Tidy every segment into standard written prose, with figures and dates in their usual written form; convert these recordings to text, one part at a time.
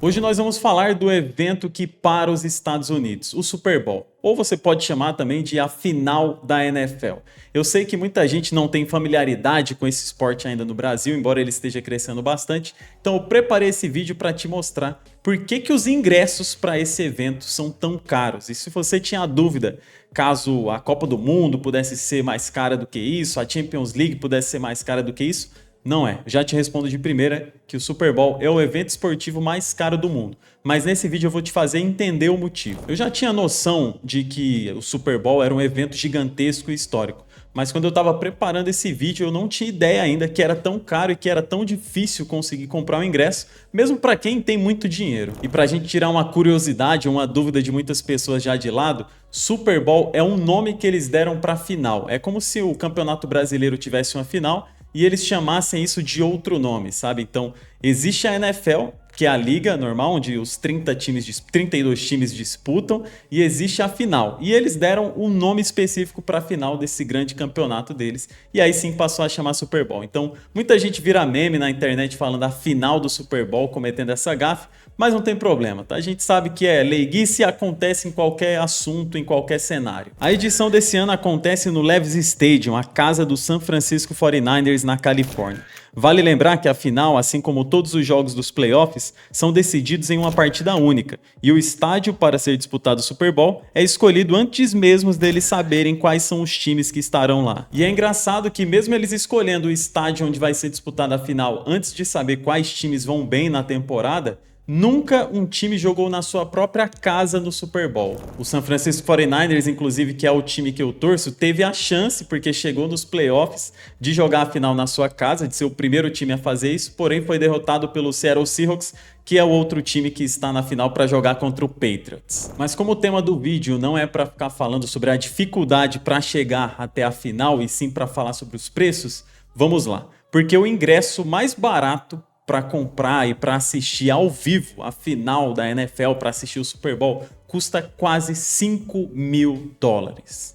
Hoje nós vamos falar do evento que para os Estados Unidos, o Super Bowl, ou você pode chamar também de a final da NFL. Eu sei que muita gente não tem familiaridade com esse esporte ainda no Brasil, embora ele esteja crescendo bastante, então eu preparei esse vídeo para te mostrar por que os ingressos para esse evento são tão caros. E se você tinha dúvida, caso a Copa do Mundo pudesse ser mais cara do que isso, a Champions League pudesse ser mais cara do que isso, não é. Já te respondo de primeira que o Super Bowl é o evento esportivo mais caro do mundo. Mas nesse vídeo eu vou te fazer entender o motivo. Eu já tinha noção de que o Super Bowl era um evento gigantesco e histórico. Mas quando eu estava preparando esse vídeo, eu não tinha ideia ainda que era tão caro e que era tão difícil conseguir comprar um ingresso, mesmo para quem tem muito dinheiro. E para a gente tirar uma curiosidade, uma dúvida de muitas pessoas já de lado, Super Bowl é um nome que eles deram para a final. É como se o Campeonato Brasileiro tivesse uma final e eles chamassem isso de outro nome, sabe? Então, existe a NFL, que é a liga normal, onde os 32 times disputam, e existe a final. E eles deram um nome específico para a final desse grande campeonato deles, e aí sim passou a chamar Super Bowl. Então, muita gente vira meme na internet falando a final do Super Bowl, cometendo essa gafe, mas não tem problema, tá? A gente sabe que é leiguice e acontece em qualquer assunto, em qualquer cenário. A edição desse ano acontece no Levi's Stadium, a casa do San Francisco 49ers na Califórnia. Vale lembrar que a final, assim como todos os jogos dos playoffs, são decididos em uma partida única, e o estádio para ser disputado o Super Bowl é escolhido antes mesmo deles saberem quais são os times que estarão lá. E é engraçado que mesmo eles escolhendo o estádio onde vai ser disputada a final antes de saber quais times vão bem na temporada, nunca um time jogou na sua própria casa no Super Bowl. O San Francisco 49ers, inclusive, que é o time que eu torço, teve a chance, porque chegou nos playoffs, de jogar a final na sua casa, de ser o primeiro time a fazer isso, porém foi derrotado pelo Seattle Seahawks, que é o outro time que está na final para jogar contra o Patriots. Mas como o tema do vídeo não é para ficar falando sobre a dificuldade para chegar até a final, e sim para falar sobre os preços, vamos lá. Porque o ingresso mais barato para comprar e para assistir ao vivo a final da NFL, para assistir o Super Bowl, custa quase $5 mil.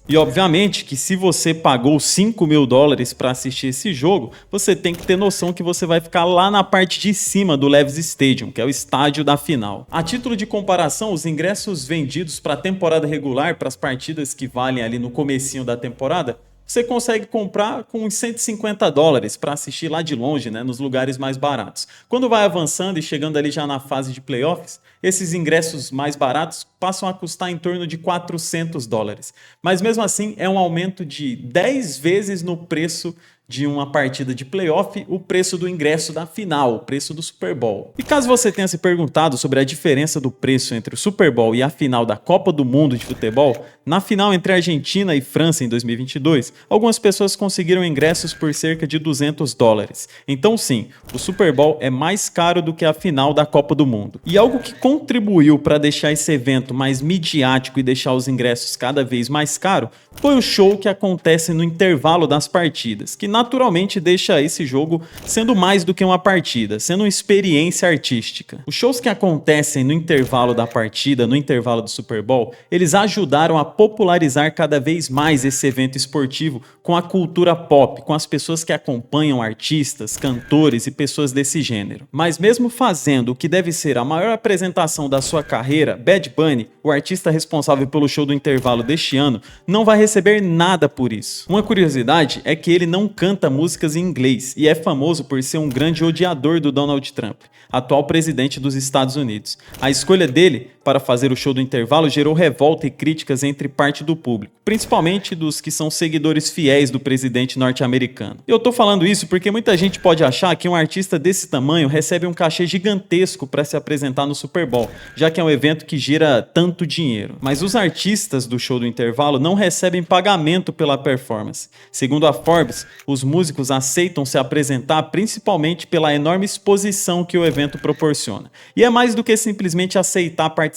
E obviamente que se você pagou $5 mil para assistir esse jogo, você tem que ter noção que você vai ficar lá na parte de cima do Levi's Stadium, que é o estádio da final. A título de comparação, os ingressos vendidos para a temporada regular, para as partidas que valem ali no comecinho da temporada, você consegue comprar com uns $150 para assistir lá de longe, né, nos lugares mais baratos. Quando vai avançando e chegando ali já na fase de playoffs, esses ingressos mais baratos passam a custar em torno de $400. Mas mesmo assim é um aumento de 10 vezes no preço de uma partida de playoff, o preço do ingresso da final, o preço do Super Bowl. E caso você tenha se perguntado sobre a diferença do preço entre o Super Bowl e a final da Copa do Mundo de futebol, na final entre Argentina e França em 2022, algumas pessoas conseguiram ingressos por cerca de $200. Então sim, o Super Bowl é mais caro do que a final da Copa do Mundo. E algo que contribuiu para deixar esse evento mais midiático e deixar os ingressos cada vez mais caros foi o show que acontece no intervalo das partidas, que naturalmente deixa esse jogo sendo mais do que uma partida, sendo uma experiência artística. Os shows que acontecem no intervalo da partida, no intervalo do Super Bowl, eles ajudaram a popularizar cada vez mais esse evento esportivo com a cultura pop, com as pessoas que acompanham artistas, cantores e pessoas desse gênero. Mas mesmo fazendo o que deve ser a maior apresentação da sua carreira, Bad Bunny, o artista responsável pelo show do intervalo deste ano, não vai receber nada por isso. Uma curiosidade é que ele não canta músicas em inglês e é famoso por ser um grande odiador do Donald Trump, atual presidente dos Estados Unidos. A escolha dele para fazer o show do intervalo gerou revolta e críticas entre parte do público, principalmente dos que são seguidores fiéis do presidente norte-americano. Eu tô falando isso porque muita gente pode achar que um artista desse tamanho recebe um cachê gigantesco para se apresentar no Super Bowl, já que é um evento que gira tanto dinheiro. Mas os artistas do show do intervalo não recebem pagamento pela performance. Segundo a Forbes, os músicos aceitam se apresentar principalmente pela enorme exposição que o evento proporciona. E é mais do que simplesmente aceitar participar.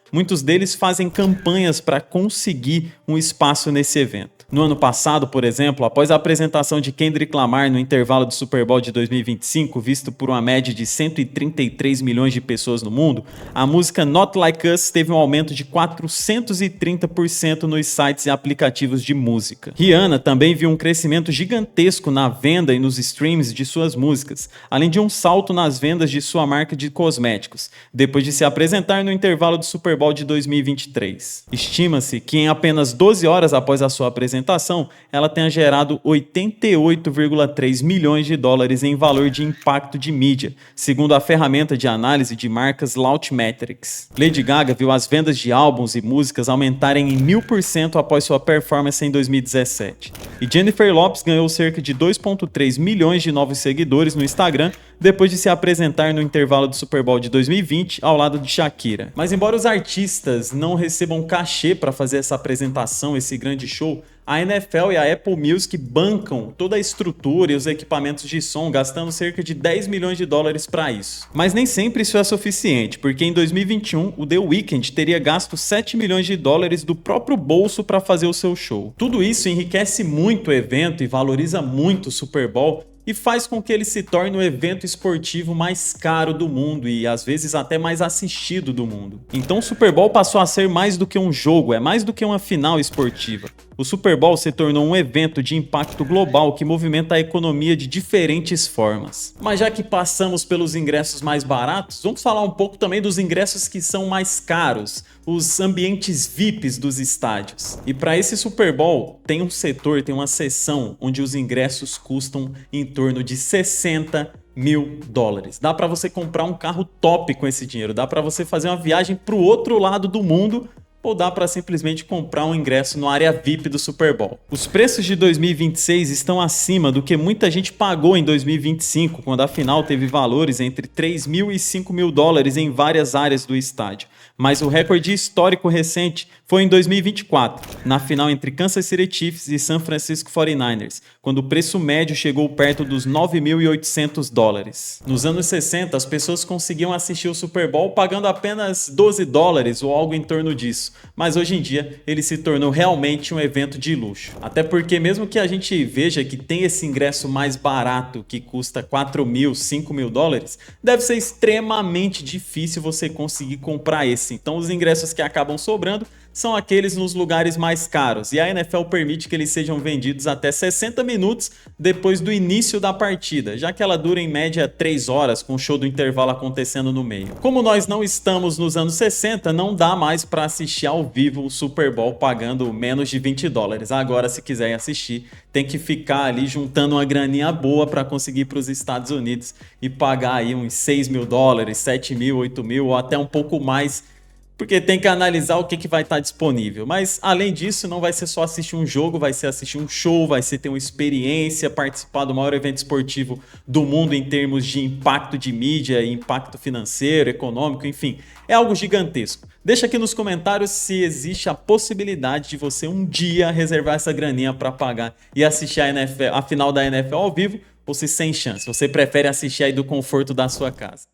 Muitos deles fazem campanhas para conseguir um espaço nesse evento. No ano passado, por exemplo, após a apresentação de Kendrick Lamar no intervalo do Super Bowl de 2025, visto por uma média de 133 milhões de pessoas no mundo, a música Not Like Us teve um aumento de 430% nos sites e aplicativos de música. Rihanna também viu um crescimento gigantesco na venda e nos streams de suas músicas, além de um salto nas vendas de sua marca de cosméticos, depois de se apresentar no intervalo do Super Bowl de 2023. Estima-se que em apenas 12 horas após a sua apresentação, ela tenha gerado 88,3 milhões de dólares em valor de impacto de mídia, segundo a ferramenta de análise de marcas Launchmetrics. Lady Gaga viu as vendas de álbuns e músicas aumentarem em 1000% após sua performance em 2017. E Jennifer Lopez ganhou cerca de 2,3 milhões de novos seguidores no Instagram depois de se apresentar no intervalo do Super Bowl de 2020 ao lado de Shakira. Mas embora os artistas não recebam cachê para fazer essa apresentação, esse grande show, a NFL e a Apple Music bancam toda a estrutura e os equipamentos de som, gastando cerca de 10 milhões de dólares para isso. Mas nem sempre isso é suficiente, porque em 2021 o The Weeknd teria gasto 7 milhões de dólares do próprio bolso para fazer o seu show. Tudo isso enriquece muito o evento e valoriza muito o Super Bowl, e faz com que ele se torne o evento esportivo mais caro do mundo e às vezes até mais assistido do mundo. Então o Super Bowl passou a ser mais do que um jogo, é mais do que uma final esportiva. O Super Bowl se tornou um evento de impacto global que movimenta a economia de diferentes formas. Mas já que passamos pelos ingressos mais baratos, vamos falar um pouco também dos ingressos que são mais caros, os ambientes VIPs dos estádios. E para esse Super Bowl tem um setor, tem uma seção onde os ingressos custam em torno de 60 mil dólares. Dá para você comprar um carro top com esse dinheiro, dá para você fazer uma viagem para o outro lado do mundo, ou dá para simplesmente comprar um ingresso na área VIP do Super Bowl. Os preços de 2026 estão acima do que muita gente pagou em 2025, quando a final teve valores entre 3 mil e 5 mil dólares em várias áreas do estádio. Mas o recorde histórico recente foi em 2024, na final entre Kansas City Chiefs e San Francisco 49ers, quando o preço médio chegou perto dos 9.800 dólares. Nos anos 60, as pessoas conseguiam assistir o Super Bowl pagando apenas 12 dólares ou algo em torno disso, mas hoje em dia ele se tornou realmente um evento de luxo. Até porque mesmo que a gente veja que tem esse ingresso mais barato que custa 4 mil, 5 mil dólares, deve ser extremamente difícil você conseguir comprar esse. Então os ingressos que acabam sobrando são aqueles nos lugares mais caros, e a NFL permite que eles sejam vendidos até 60 minutos depois do início da partida, já que ela dura em média 3 horas, com o show do intervalo acontecendo no meio. Como nós não estamos nos anos 60, não dá mais para assistir ao vivo o Super Bowl pagando menos de 20 dólares. Agora, se quiserem assistir, tem que ficar ali juntando uma graninha boa para conseguir ir para os Estados Unidos e pagar aí uns 6 mil dólares, 7 mil, 8 mil ou até um pouco mais, porque tem que analisar o que vai estar disponível. Mas além disso, não vai ser só assistir um jogo, vai ser assistir um show, vai ser ter uma experiência, participar do maior evento esportivo do mundo em termos de impacto de mídia, impacto financeiro, econômico, enfim, é algo gigantesco. Deixa aqui nos comentários se existe a possibilidade de você um dia reservar essa graninha para pagar e assistir a final da NFL ao vivo, ou se sem chance, você prefere assistir aí do conforto da sua casa.